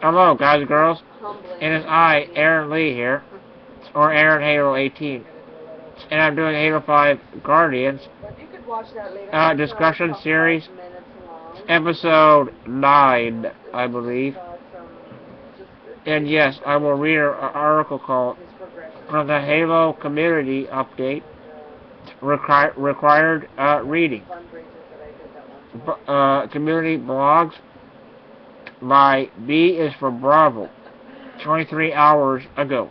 Hello, guys and girls. Humbling. It is I, Aaron Lee here, or Aaron Halo 18, and I'm doing Halo 5 Guardians But you could watch that later. discussion series, Minutes long. episode 9, I believe. And yes, I will read an article called from the Halo Community Update, required reading. Community blogs by B is for Bravo, 23 hours ago.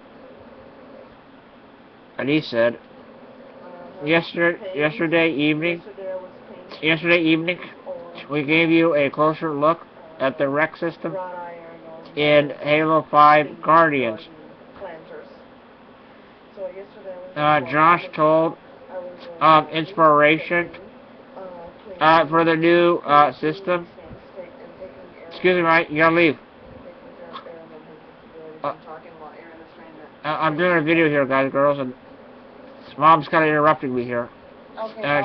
And he said, yesterday evening, we gave you a closer look at the rec system in Halo 5 Guardians. Josh told inspiration for the new system. Excuse me, Mike, you gotta leave. I'm doing a video here, guys and girls, and Mom's kind of interrupting me here.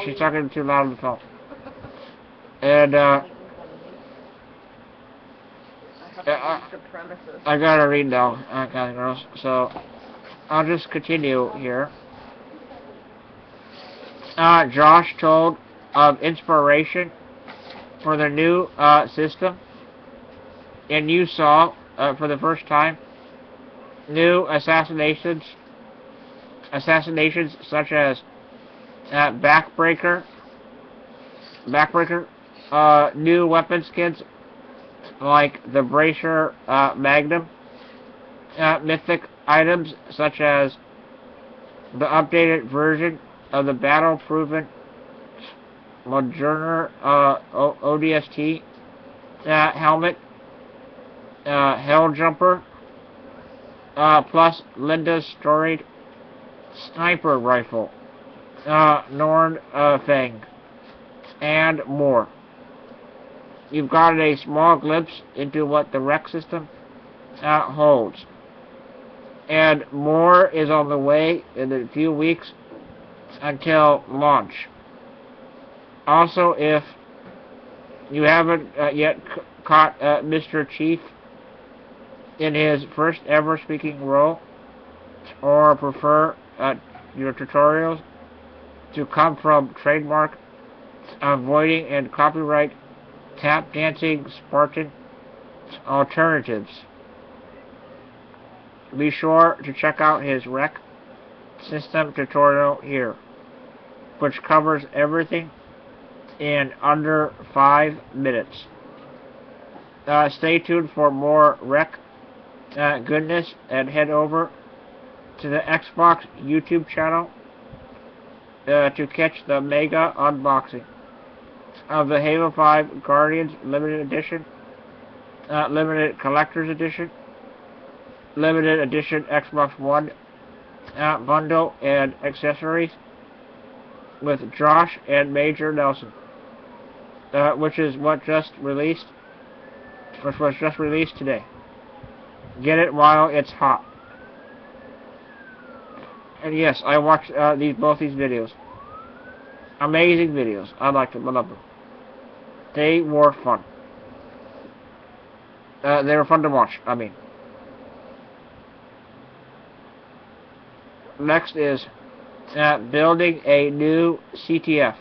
She's talking too loud on the phone. And, I gotta read now, guys and girls, so I'll just continue here. Josh told of inspiration for the new system, and you saw for the first time new assassinations such as backbreaker, new weapon skins like the Bracer Magnum, mythic items such as the updated version of the battle-proven Moderner ODST helmet, Helljumper, plus Linda's storied sniper rifle, Norn Fang, and more. You've got a small glimpse into what the rec system holds. And more is on the way in a few weeks until launch. Also, if you haven't yet caught Mr. Chief in his first ever speaking role, or prefer your tutorials to come from trademark avoiding and copyright tap dancing Spartan alternatives, be sure to check out his rec system tutorial here, which covers everything in under 5 minutes. Stay tuned for more rec goodness, and head over to the Xbox YouTube channel to catch the mega unboxing of the Halo 5 Guardians Limited Edition, Limited Collector's Edition, Limited Edition Xbox One bundle and accessories with Josh and Major Nelson, which was just released today. Get it while it's hot. And yes, I watched both these videos. Amazing videos. I liked them. I loved them. They were fun. They were fun to watch. I mean. Next is building a new CTF.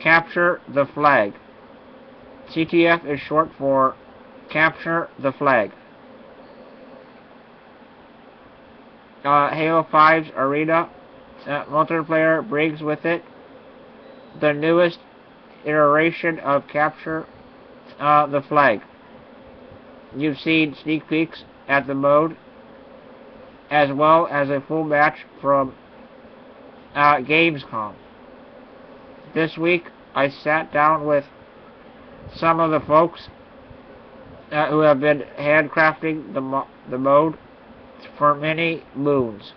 Capture the Flag. CTF is short for Capture the Flag. Halo 5's Arena multiplayer brings with it the newest iteration of Capture the Flag. You've seen sneak peeks at the mode, as well as a full match from Gamescom. This week, I sat down with some of the folks who have been handcrafting the mode for many moons,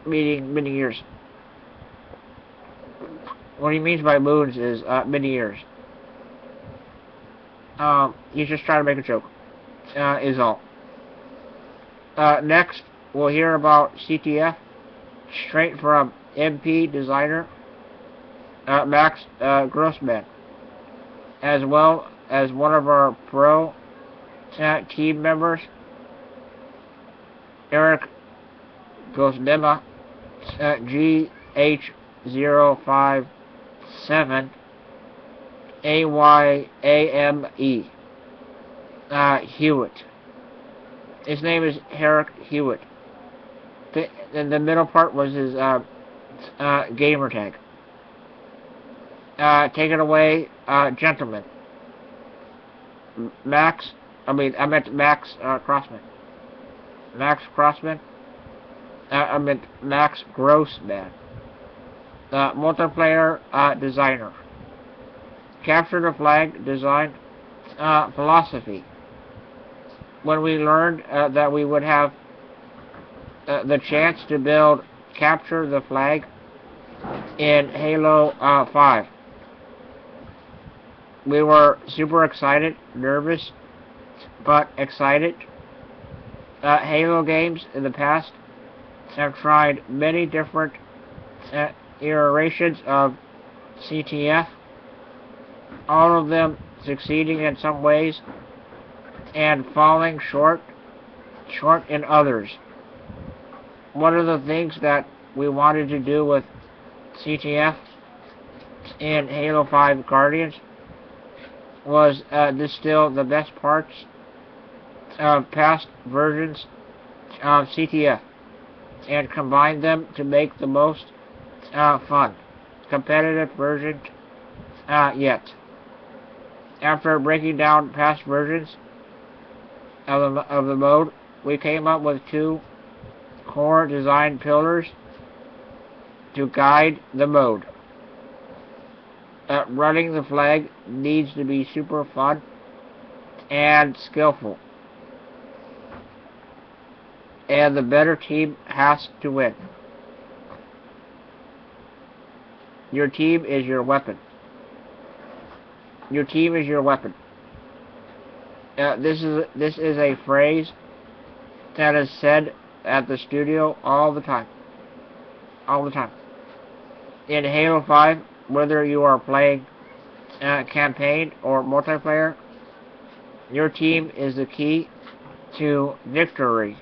meaning many years. What he means by moons is many years. He's just trying to make a joke, is all. Next, we'll hear about CTF straight from MP designer Max Grossman, as well as one of our pro team members: Eric Gosnema, GH057 AYAME, Hewitt. His name is Eric Hewitt. And the middle part was his gamer tag. Take it away, gentlemen. Max Crossman. Max Crossman. Max Grossman. Multiplayer designer. Capture the flag design philosophy. When we learned that we would have the chance to build Capture the Flag in Halo 5, we were super excited, nervous, but excited. Halo games in the past have tried many different iterations of CTF, all of them succeeding in some ways and falling short in others. One of the things that we wanted to do with CTF in Halo 5 Guardians was distill the best parts of past versions of CTF and combine them to make the most fun, competitive version yet. After breaking down past versions of the mode, we came up with two core design pillars to guide the mode. Running the flag needs to be super fun and skillful, and the better team has to win. Your team is your weapon. Your team is your weapon. This is a phrase that is said at the studio all the time. All the time. In Halo 5, whether you are playing campaign or multiplayer, your team is the key to victory.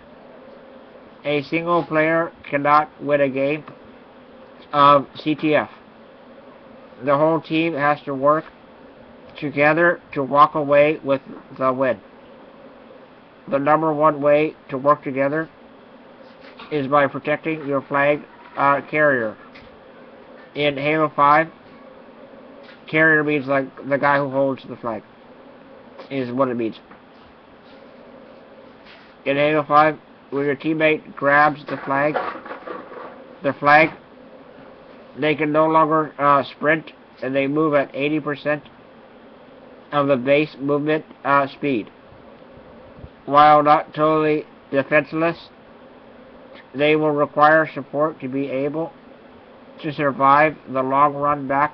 A single player cannot win a game of CTF. The whole team has to work together to walk away with the win. The number one way to work together is by protecting your flag carrier. In Halo 5, carrier means like the guy who holds the flag, is what it means. In Halo 5, when your teammate grabs the flag, they can no longer sprint, and they move at 80% of the base movement speed. While not totally defenseless, they will require support to be able to survive the long run back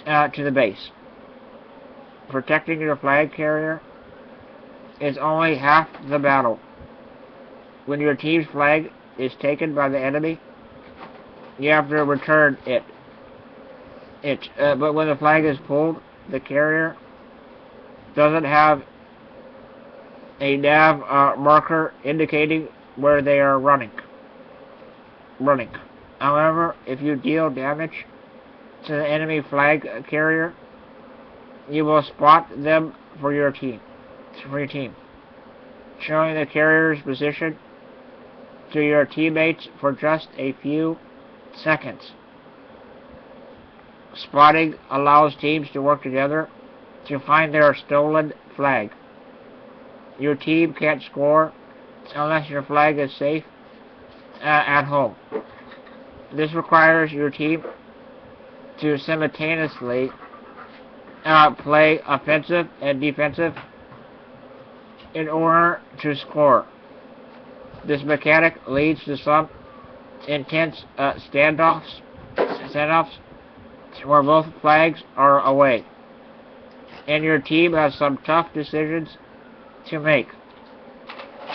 to the base. Protecting your flag carrier is only half the battle. When your team's flag is taken by the enemy, you have to return it. But when the flag is pulled, the carrier doesn't have a nav marker indicating where they are running. However, if you deal damage to the enemy flag carrier, you will spot them for your team, showing the carrier's position to your teammates for just a few seconds. Spotting allows teams to work together to find their stolen flag. Your team can't score unless your flag is safe at home. This requires your team to simultaneously play offensive and defensive in order to score. This mechanic leads to some intense standoffs where both flags are away, and your team has some tough decisions to make.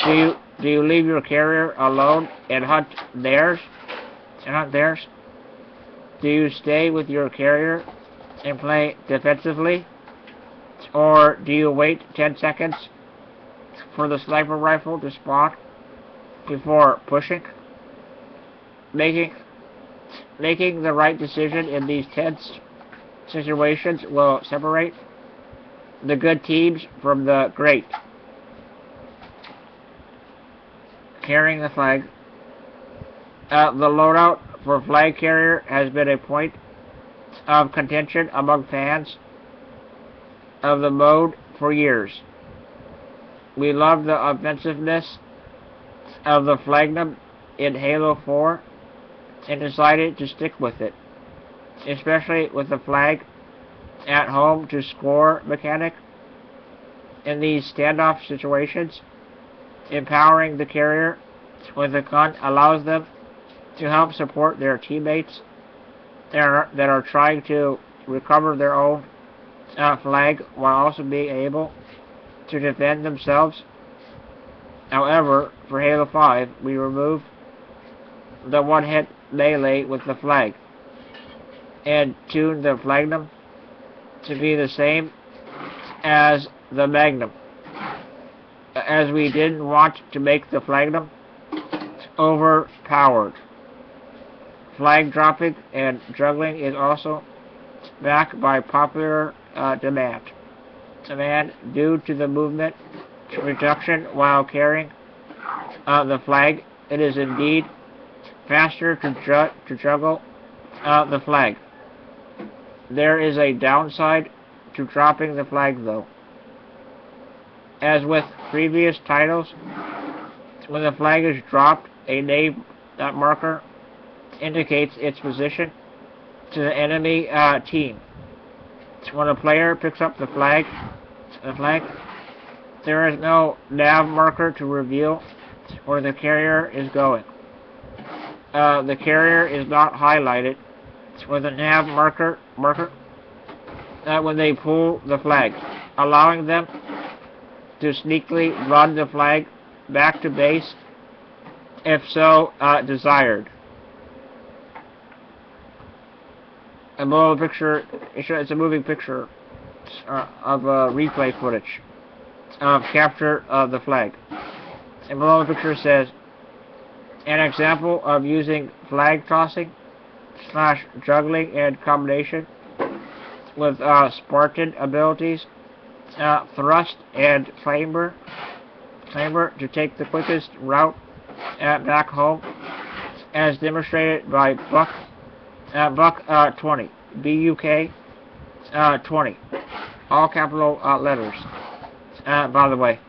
Do you leave your carrier alone and hunt theirs? Do you stay with your carrier and play defensively? Or do you wait 10 seconds for the sniper rifle to spawn before pushing. Making the right decision in these tense situations will separate the good teams from the great. Carrying the flag. The loadout for flag carrier has been a point of contention among fans of the mode for years. We love the offensiveness of the flagnum in Halo 4 and decided to stick with it, especially with the flag at home to score mechanic. In these standoff situations, empowering the carrier with a gun allows them to help support their teammates that are trying to recover their own flag while also being able to defend themselves. However, for Halo 5, we removed the one-hit melee with the flag and tuned the flagnum to be the same as the magnum, as we didn't want to make the flagnum overpowered. Flag dropping and juggling is also back by popular demand due to the movement reduction while carrying the flag. It is indeed faster to juggle the flag. There is a downside to dropping the flag though. As with previous titles, when the flag is dropped, a name marker indicates its position to the enemy team. When a player picks up the flag, there is no nav marker to reveal where the carrier is going. The carrier is not highlighted with a nav marker when they pull the flag, allowing them to sneakily run the flag back to base if so desired. And below the picture, it's a moving picture of replay footage of capture of the flag. And below the picture says, an example of using flag tossing / juggling in combination with Spartan abilities, thrust and clamber to take the quickest route back home, as demonstrated by Buck 20, BUK 20, all capital letters. By the way,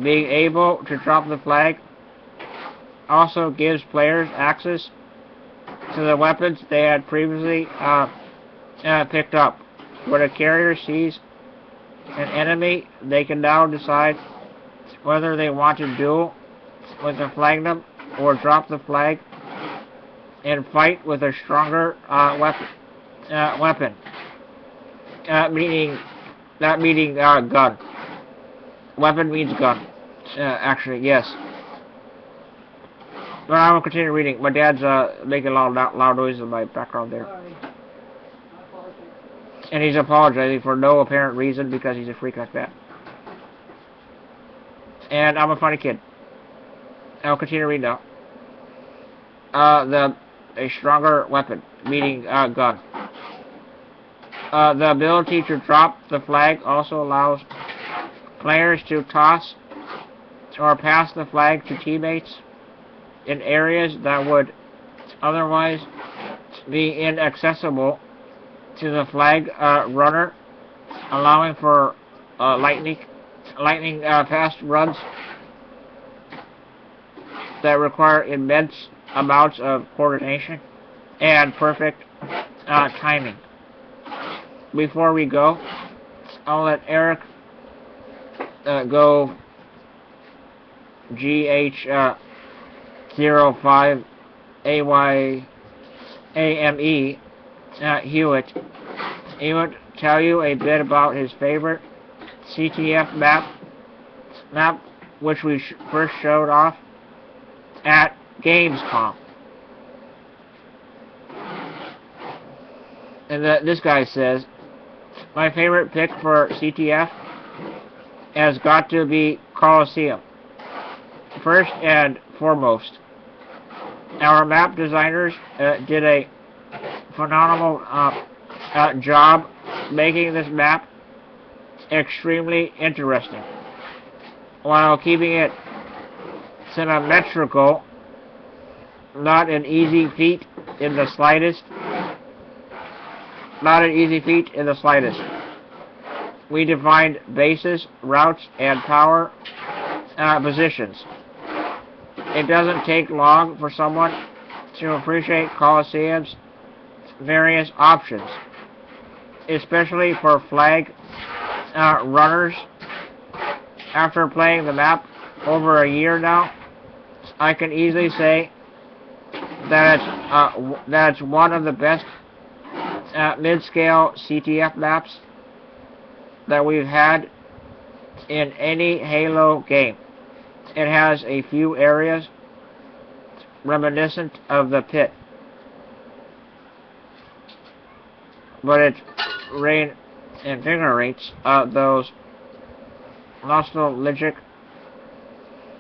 being able to drop the flag also gives players access to the weapons they had previously picked up. When a carrier sees an enemy, they can now decide whether they want to duel with the flagnum or drop the flag and fight with a stronger weapon. Meaning gun. Weapon means gun. Actually, yes. But I will continue reading. My dad's making a lot of loud noises in my background there. Sorry. I apologize. And he's apologizing for no apparent reason because he's a freak like that. And I'm a funny kid. I'll continue reading now. A stronger weapon, meaning gun. The ability to drop the flag also allows players to toss or pass the flag to teammates in areas that would otherwise be inaccessible to the flag runner, allowing for lightning fast runs that require immense amounts of coordination and perfect timing. Before we go, I'll let Eric go GH05 AYAME Hewitt. He would tell you a bit about his favorite CTF map which we first showed off at Gamescom. And this guy says, my favorite pick for CTF has got to be Colosseum. First and foremost, our map designers did a phenomenal job making this map extremely interesting, while keeping it symmetrical. Not an easy feat in the slightest. Not an easy feat in the slightest. We defined bases, routes, and power positions. It doesn't take long for someone to appreciate Colosseum's various options, especially for flag runners. After playing the map over a year now, I can easily say that it's one of the best mid-scale CTF maps that we've had in any Halo game. It has a few areas reminiscent of the pit, but it reinvigorates those nostalgic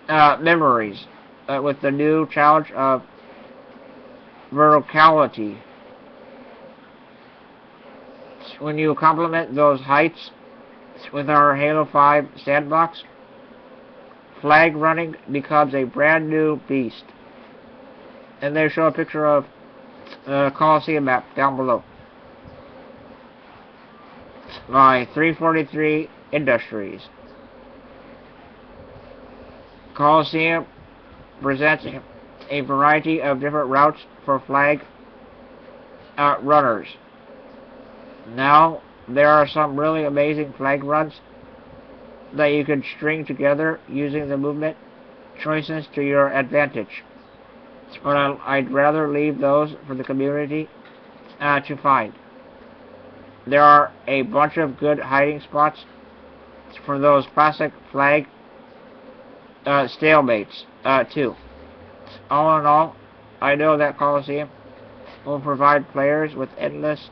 memories with the new challenge of verticality. When you complement those heights with our Halo 5 sandbox, flag running becomes a brand new beast. And they show a picture of the Colosseum map down below by 343 Industries. Colosseum presents a variety of different routes for flag runners. Now, there are some really amazing flag runs that you can string together using the movement choices to your advantage. But I'd rather leave those for the community to find. There are a bunch of good hiding spots for those classic flag stalemates too. All in all, I know that Colosseum will provide players with endless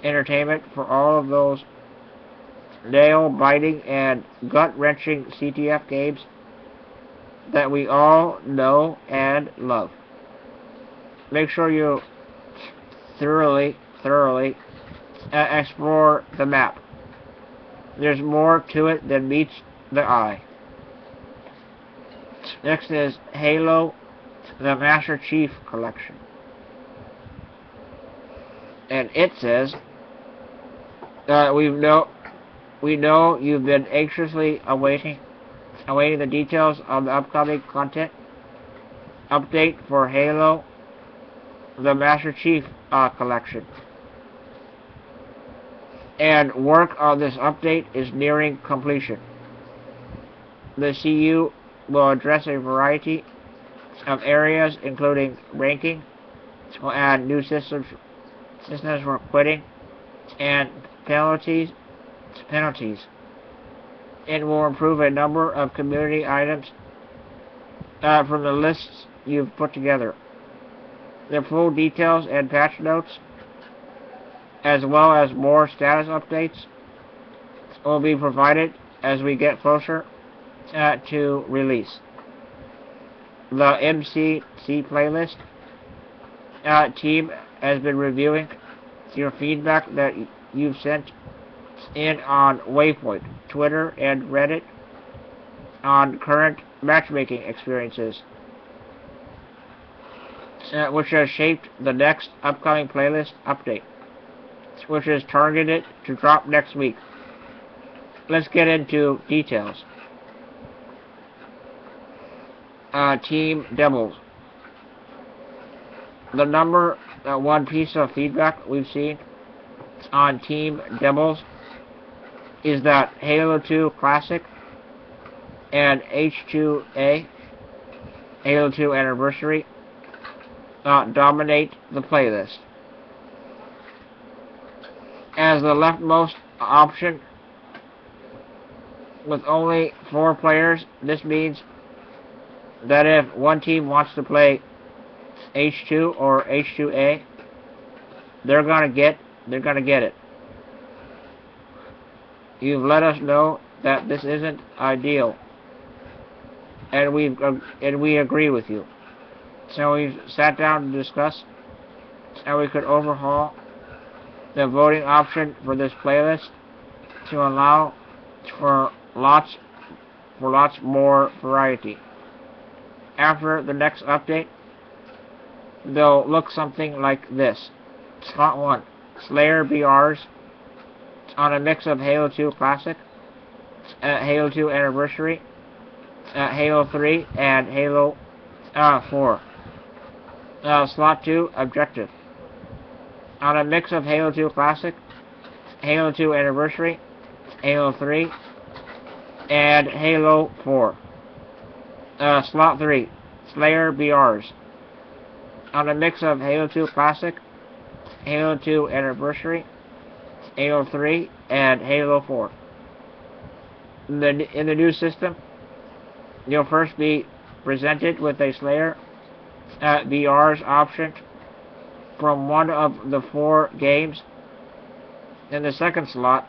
entertainment for all of those nail-biting and gut-wrenching CTF games that we all know and love. Make sure you thoroughly explore the map. There's more to it than meets the eye. Next is Halo, the Master Chief Collection. And it says, we know you've been anxiously awaiting the details of the upcoming content update for Halo, the Master Chief Collection. And work on this update is nearing completion. The CU will address a variety of areas, including ranking, will add new systems for quitting, and penalties. It will improve a number of community items from the lists you've put together. The full details and patch notes, as well as more status updates, will be provided as we get closer to release. The MCC playlist team has been reviewing your feedback that you've sent in on Waypoint, Twitter, and Reddit on current matchmaking experiences, which has shaped the next upcoming playlist update, which is targeted to drop next week. Let's get into details. Team Devils. The number one piece of feedback we've seen on Team Devils is that Halo 2 Classic and H2A, Halo 2 Anniversary, dominate the playlist. As the leftmost option, with only 4 players, this means that if one team wants to play H2 or H2A, they're gonna get it. You've let us know that this isn't ideal, and we agree with you. So we've sat down to discuss how we could overhaul the voting option for this playlist to allow for lots more variety. After the next update, they'll look something like this. Slot 1, Slayer BRs on a mix of Halo 2 Classic, Halo 2 Anniversary, Halo 3, and Halo 4. Slot 2, Objective on a mix of Halo 2 Classic, Halo 2 Anniversary, Halo 3, and Halo 4. Slot 3, Slayer BRs on a mix of Halo 2 Classic, Halo 2 Anniversary, Halo 3, and Halo 4. In the new system, you'll first be presented with a Slayer BRs option from one of the 4 games. In the second slot,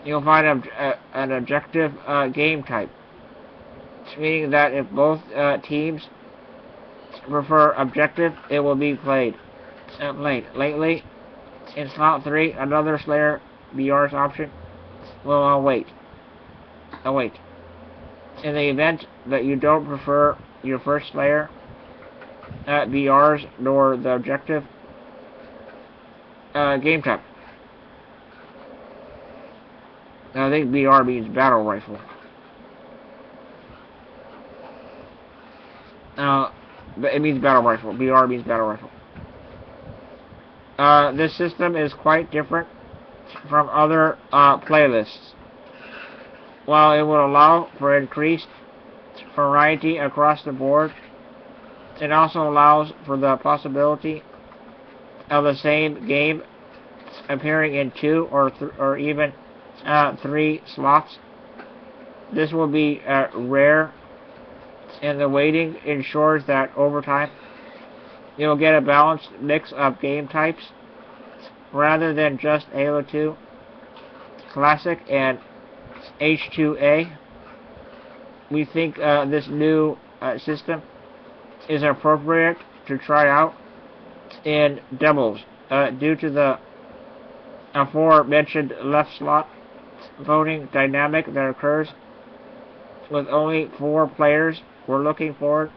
you'll find an objective game type, meaning that if both teams prefer objective, it will be played. Lately, in slot 3, another Slayer BRs option will await. In the event that you don't prefer your first Slayer BRs nor the objective game type. I think BR means battle rifle. It means battle rifle. BR means battle rifle. This system is quite different from other playlists. While it will allow for increased variety across the board, it also allows for the possibility of the same game appearing in 2 or even 3 slots. This will be rare, and the waiting ensures that over time you'll get a balanced mix of game types rather than just Halo 2 Classic and H2A. We think this new system is appropriate to try out in doubles due to the aforementioned left slot voting dynamic that occurs with only 4 players. We're looking forward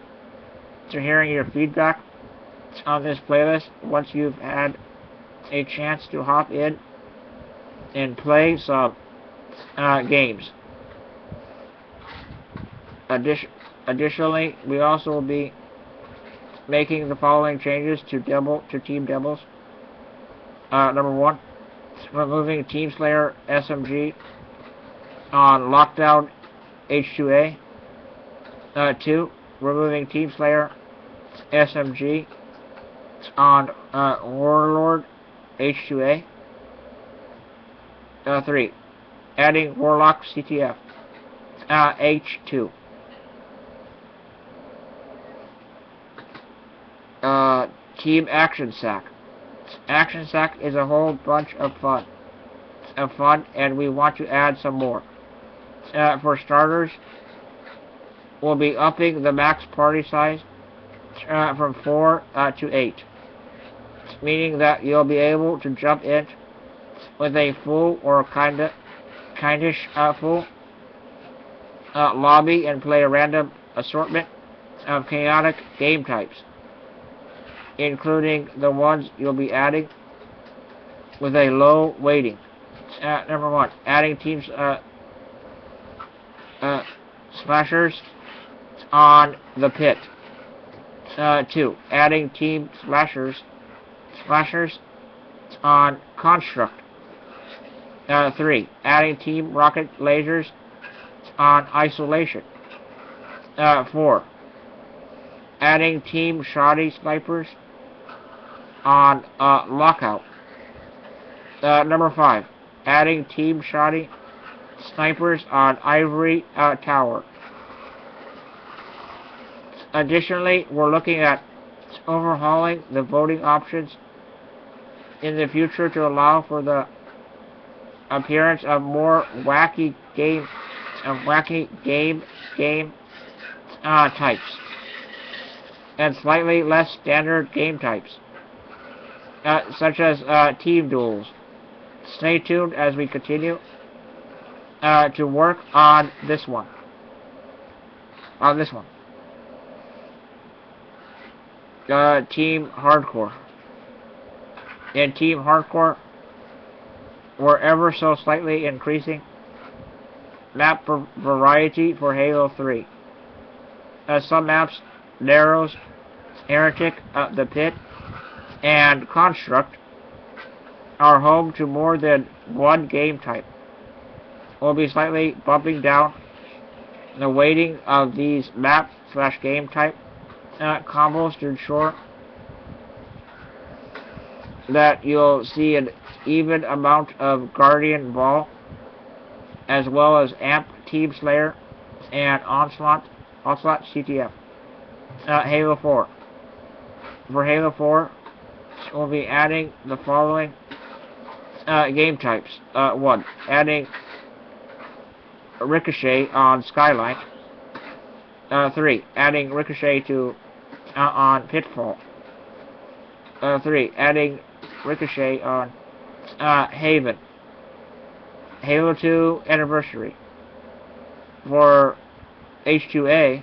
to hearing your feedback on this playlist once you've had a chance to hop in and play some games. Additionally, we also will be making the following changes to team doubles. Number 1, removing Team Slayer SMG on Lockdown H2A. 2, removing Team Slayer SMG on Warlord H2A. 3, adding Warlock CTF H2. Team Action Sack. Action Sack is a whole bunch of fun, and we want to add some more. For starters, we'll be upping the max party size from 4 to 8, meaning that you'll be able to jump in with a full or kindish full lobby and play a random assortment of chaotic game types, including the ones you'll be adding with a low weighting. Number 1, adding teams slashers on the pit. 2, adding team slashers on construct. 3, adding team rocket lasers on isolation. 4, adding team shoddy snipers on lockout. Number 5, adding team shoddy snipers on ivory tower. Additionally, we're looking at overhauling the voting options in the future to allow for the appearance of more wacky game types, and slightly less standard game types, such as team duels. Stay tuned as we continue to work on this one. Team Hardcore. In Team Hardcore, we're ever so slightly increasing map variety for Halo 3. Some maps, Narrows, Heretic, The Pit, and Construct, are home to more than one game type. We'll be slightly bumping down the weighting of these map/game type combos to ensure that you'll see an even amount of Guardian Ball, as well as Amp, Team Slayer, and Onslaught CTF. Halo 4. For Halo 4, we'll be adding the following game types. 1. Adding Ricochet on Skyline. 3. Adding Ricochet to on Pitfall. 3. Adding Ricochet on Haven. Halo 2 Anniversary. For H2A,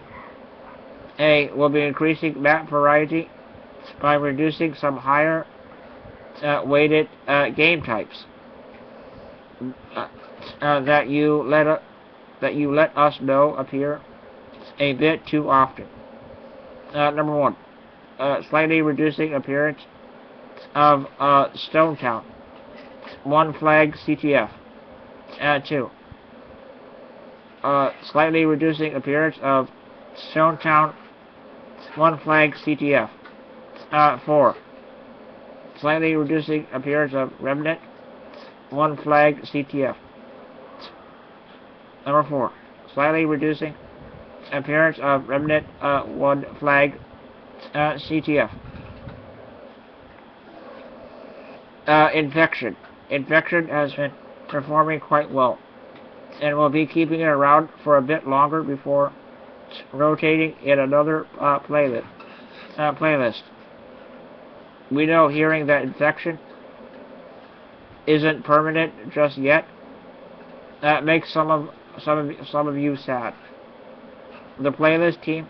will be increasing map variety by reducing some higher weighted game types that you let us know appear a bit too often. Number 1, slightly reducing appearance of Stonetown, 1 flag CTF. 2, slightly reducing appearance of Stonetown, 1 flag CTF. 4, slightly reducing appearance of Remnant, 1 flag CTF. Number 4, slightly reducing appearance of Remnant, 1 flag CTF. Infection. Infection has been performing quite well, and we'll be keeping it around for a bit longer before rotating in another playlist. We know hearing that Infection isn't permanent just yet makes some of you sad. The playlist team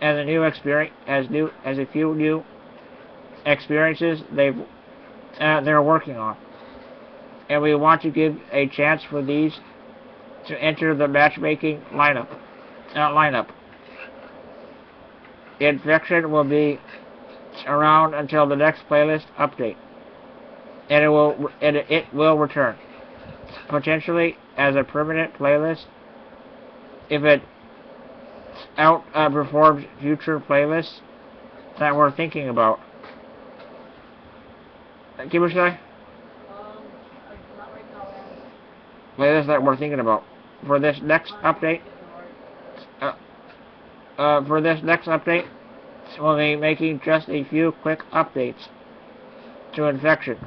and the new experience as a few new experiences they're working on, and we want to give a chance for these to enter the matchmaking lineup. Infection will be around until the next playlist update, and it will return, potentially as a permanent playlist if it outperforms future playlists that we're thinking about. Give us a Not right now, man. playlist that we're thinking about for this next update. We'll be making just a few quick updates to Infection.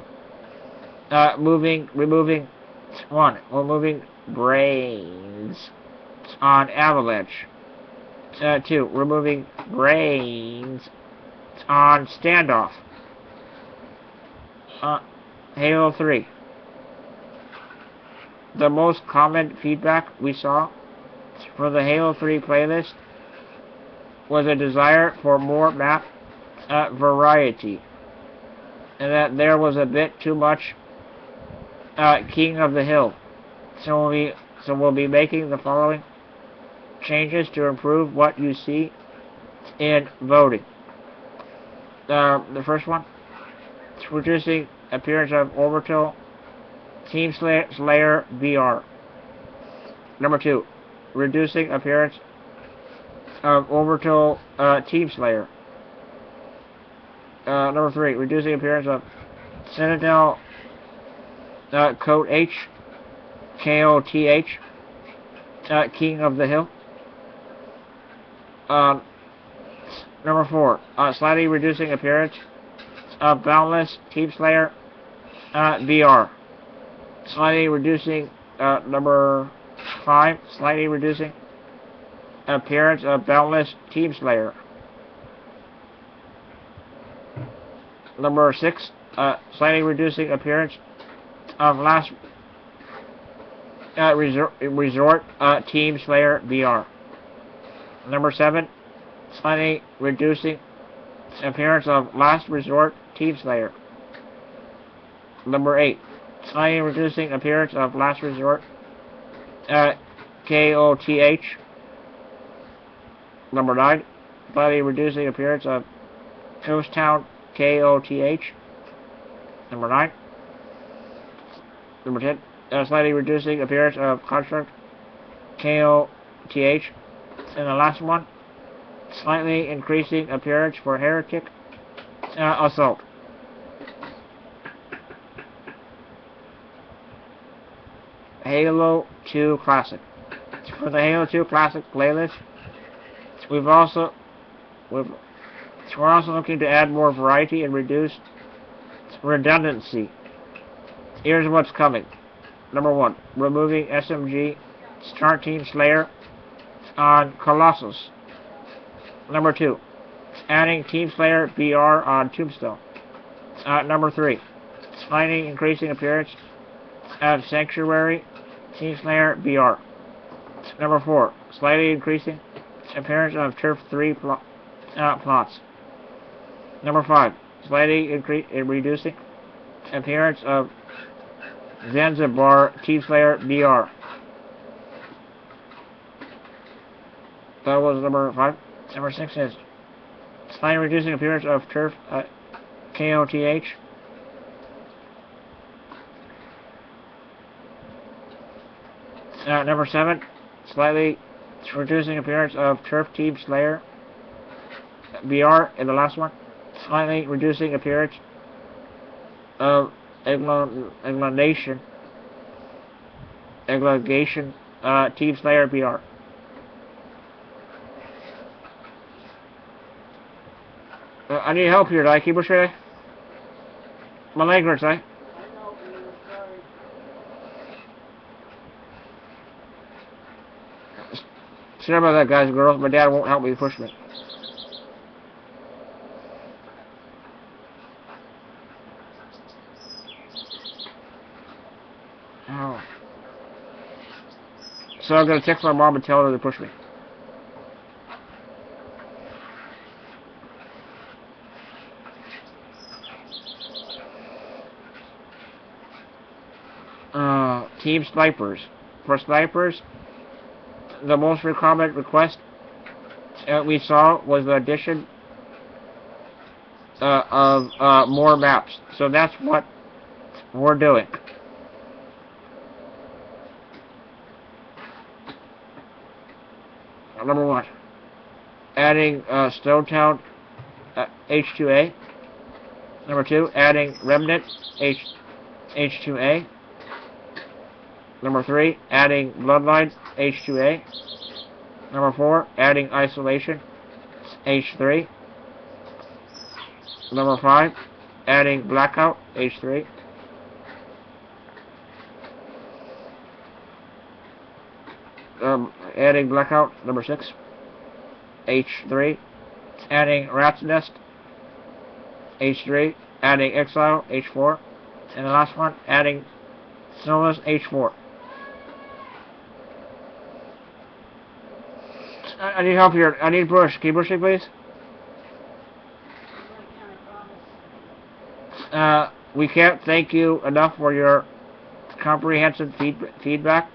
Removing brains on Avalanche. 2, removing brains on Standoff. Halo 3. The most common feedback we saw for the Halo 3 playlist was a desire for more map variety, and that there was a bit too much King of the Hill. So we'll be making the following changes to improve what you see in voting. The first one, reducing appearance of Orbital Team Slayer VR. Number 2, reducing appearance of Orbital Team Slayer. Number 3, reducing appearance of Citadel Code H, KOTH, King of the Hill. Number 4, slightly reducing appearance of Boundless Team Slayer VR. slightly reducing, number 5, slightly reducing appearance of Boundless Team Slayer. Number 6, slightly reducing appearance of Last Resort Team Slayer BR. Number 7, slightly reducing appearance of Last Resort Team Slayer. Number 8, slightly reducing appearance of Last Resort KOTH. Number 9, slightly reducing appearance of Ghost Town KOTH. Number 9. Number 10, slightly reducing appearance of Construct KOTH. And the last one, slightly increasing appearance for Heretic Assault. Halo 2 Classic. For the Halo 2 Classic playlist, we're also looking to add more variety and reduce redundancy. Here's what's coming. Number 1, removing SMG Start Team Slayer on Colossus. Number 2, adding Team Slayer BR on Tombstone. Number 3, slightly increasing appearance of Sanctuary Team Slayer BR. Number 4, slightly increasing appearance of Turf 3 plots. Number 5, slightly reducing appearance of Zanzibar Team Slayer BR. That was number 5. Number 6 is slightly reducing appearance of Turf KOTH. Number 7, slightly reducing appearance of Turf Team Slayer BR. And the last one, slightly reducing appearance of Agglomeration Team Slayer BR. I need help here. Do I keep pushing it? My leg hurts, eh? Sorry about that, guys and girls. My dad won't help me push me. Oh. So I'm gonna text my mom and tell her to push me. Team Snipers. For snipers, the most common request we saw was the addition of more maps. So that's what we're doing. Number 1, adding Stone Town H2A. Number 2, adding Remnant H2A. Number 3, adding Bloodline H2A. Number 4, adding Isolation H3. Number 5, adding Blackout H3. Adding Blackout. Number 6, H3. Adding Rat's Nest H3. Adding Exile H4. And the last one, adding Snowless H4. I need help here. I need push. Can you push me, please? We can't thank you enough for your comprehensive feedback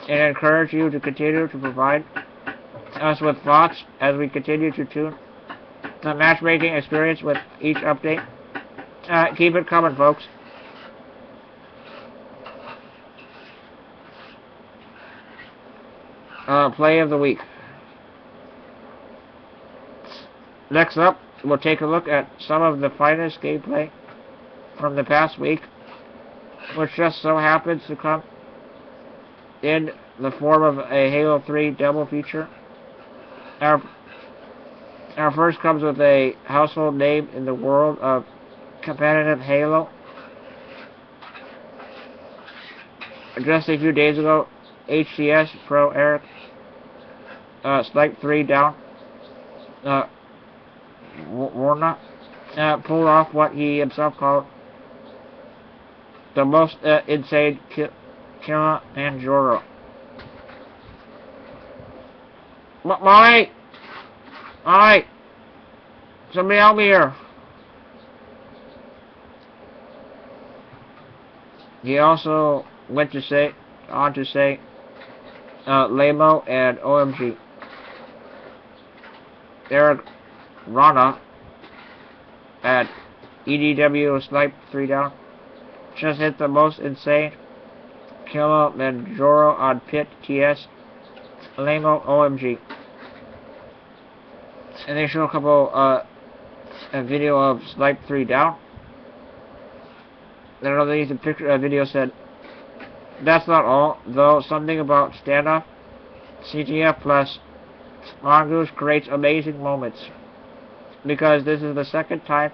and encourage you to continue to provide us with thoughts as we continue to tune the matchmaking experience with each update. Keep it coming, folks. Play of the week. Next up, we'll take a look at some of the finest gameplay from the past week, which just so happens to come in the form of a Halo 3 demo feature. Our first comes with a household name in the world of competitive Halo. just a few days ago, HCS Pro Eric, Snipe 3 down, Warnock, pulled off what he himself called the most insane killer and Joro. Molly! Molly! Somebody help me here. He also went to say, Lamo and OMG. Eric Rana at EDW Snipe 3 down. Just hit the most insane killer Manjoro on Pit TS. Lamo OMG. And they show a couple a video of Snipe 3 down. Then underneath the picture video said, that's not all, though something about standoff, CTF plus Mongoose creates amazing moments. Because this is the second time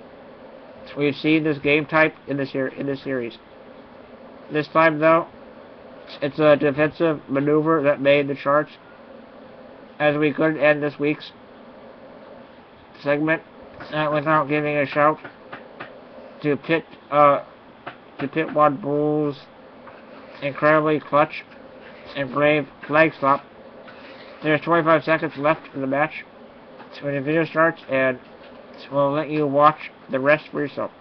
we've seen this game type in this series. This time though, it's a defensive maneuver that made the charts, as we couldn't end this week's segment without giving a shout to Pit One Bull's incredibly clutch and brave flag swap. There's 25 seconds left in the match when the video starts, and we'll let you watch the rest for yourself.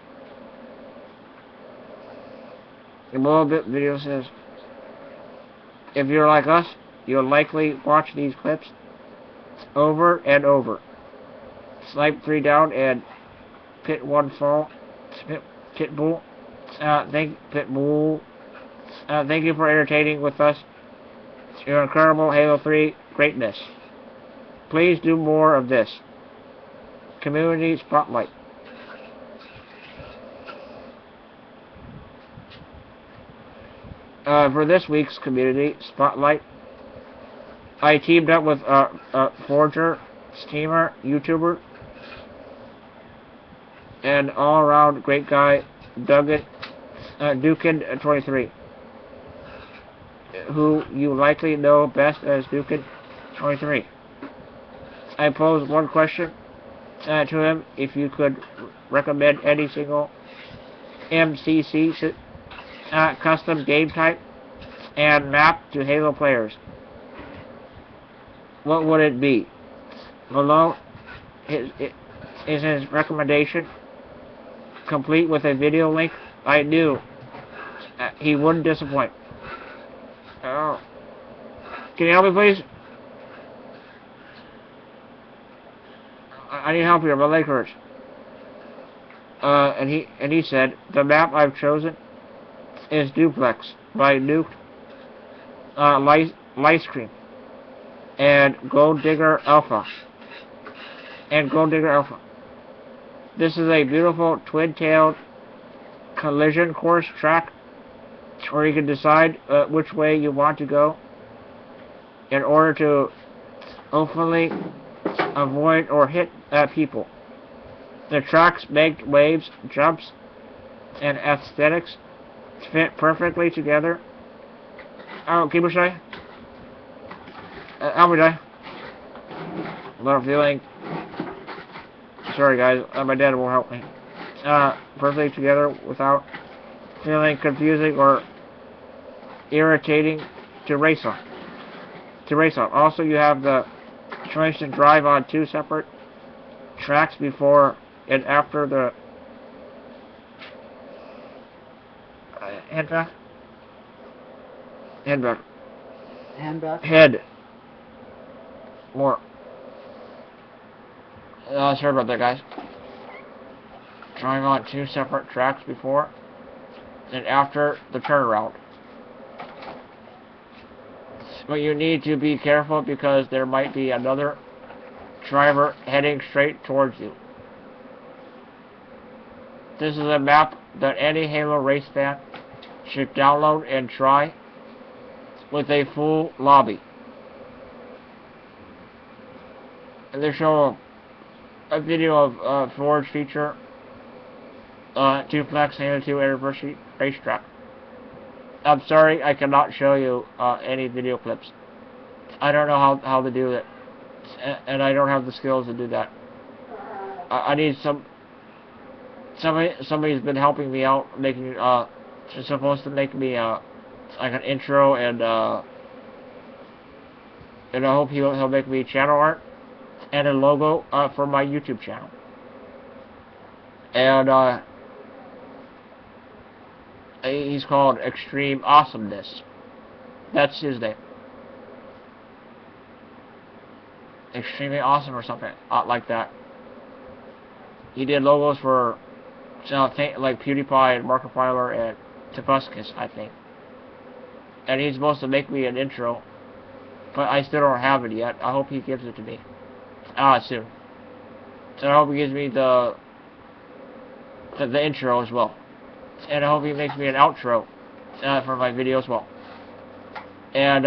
The below bit video says, if you're like us, you'll likely watch these clips over and over. Snipe 3 down and Pit 1 fall. Pitbull. Pitbull. Thank you for entertaining with us your incredible Halo 3 greatness. Please do more of this. Community Spotlight. For this week's Community Spotlight, I teamed up with a Forger, streamer, YouTuber, and all-around great guy, Dukin23, who you likely know best as Dukin23. I posed one question to him: if you could recommend any single MCC custom game type and map to Halo players, what would it be? Below is his recommendation, complete with a video link. I knew he wouldn't disappoint. Oh, can you help me, please? I need help here. My leg hurts. And he said the map I've chosen is Duplex by Nuke, Lice Cream, and Gold Digger Alpha. This is a beautiful twin-tailed collision course track where you can decide which way you want to go in order to hopefully avoid or hit people. The tracks make waves, jumps, and aesthetics fit perfectly together. Oh, keep it shy. Help me die. I'm feeling. Sorry guys, my dad won't help me. Perfectly together without feeling confusing or irritating to race on. Also, you have the choice to drive on two separate tracks before and after the head. More. Sorry about that, guys. Driving on two separate tracks before and after the turnaround. But you need to be careful because there might be another driver heading straight towards you. This is a map that any Halo race fan should download and try with a full lobby. And they show a video of Forge feature Duplex Halo 2 Anniversary Racetrack. I'm sorry, I cannot show you any video clips. I don't know how to do it, and I don't have the skills to do that. I need somebody's been helping me out, making supposed to make me like an intro, and I hope he'll make me channel art and a logo for my YouTube channel. And he's called Extreme Awesomeness. That's his name. Extremely Awesome or something like that. He did logos for like PewDiePie and Markiplier and Topuscus, I think. And he's supposed to make me an intro, but I still don't have it yet. I hope he gives it to me soon. So I hope he gives me the intro as well. And I hope he makes me an outro for my video as well. And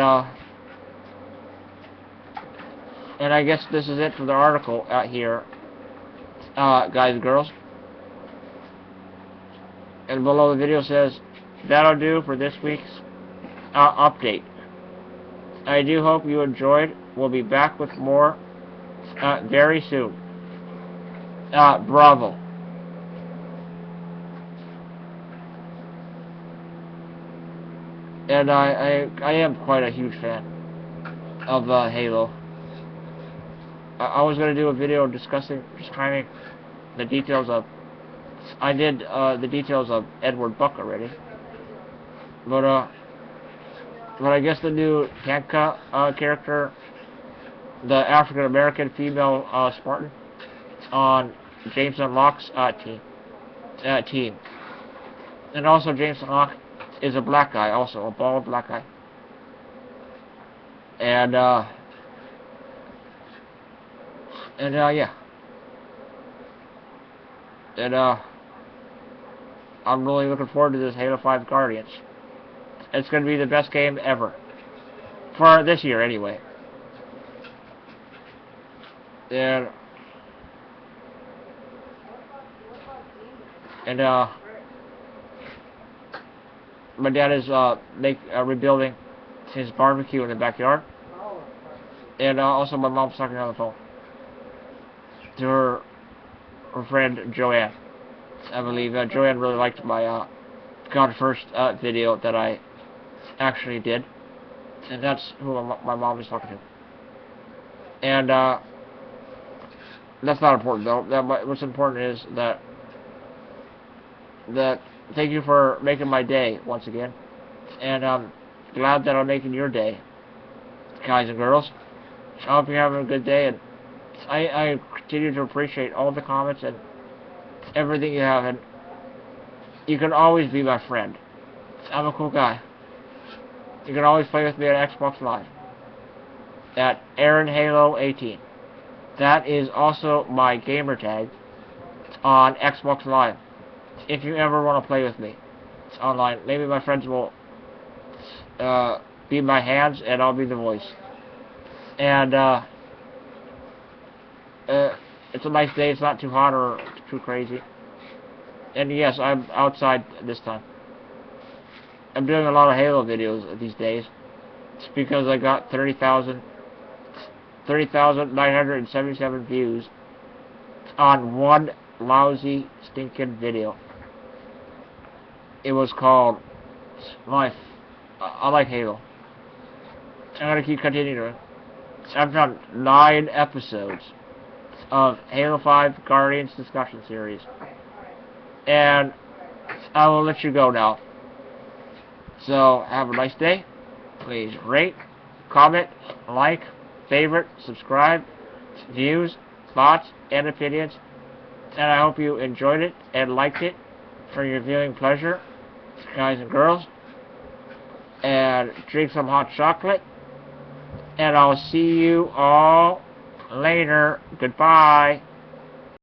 I guess this is it for the article out here, guys and girls. And below the video says, that'll do for this week's update. I do hope you enjoyed. We'll be back with more very soon. Bravo. And I am quite a huge fan of Halo. I was going to do a video discussing just kind of the details of... I did the details of Edward Buck already. But I guess the new Tanka character, the African-American female Spartan, on Jameson Locke's team. And also Jameson Locke is a black guy, also a bald black guy. And yeah. And I'm really looking forward to this Halo 5 Guardians. It's going to be the best game ever. For this year, anyway. And my dad is rebuilding his barbecue in the backyard. And also my mom's talking on the phone to her friend Joanne. I believe Joanne really liked my God First video that I actually did, and that's who my mom is talking to. And that's not important though. What's important is that thank you for making my day once again, and I'm glad that I'm making your day, guys and girls. I hope you're having a good day, and I continue to appreciate all the comments and everything you have, and you can always be my friend. I'm a cool guy. You can always play with me on Xbox Live at AaronHalo18. That is also my gamer tag on Xbox Live. If you ever want to play with me, it's online. Maybe my friends will be my hands and I'll be the voice. And it's a nice day. It's not too hot or too crazy. And yes, I'm outside this time. I'm doing a lot of Halo videos these days. It's because I got 30,977 views on one lousy, stinking video. It was called Life. I like Halo. I'm gonna keep continuing. I've done 9 episodes of Halo 5 Guardians discussion series. And I will let you go now. So, have a nice day. Please rate, comment, like, favorite, subscribe, views, thoughts, and opinions. And I hope you enjoyed it and liked it for your viewing pleasure, guys and girls. And drink some hot chocolate. And I'll see you all later. Goodbye.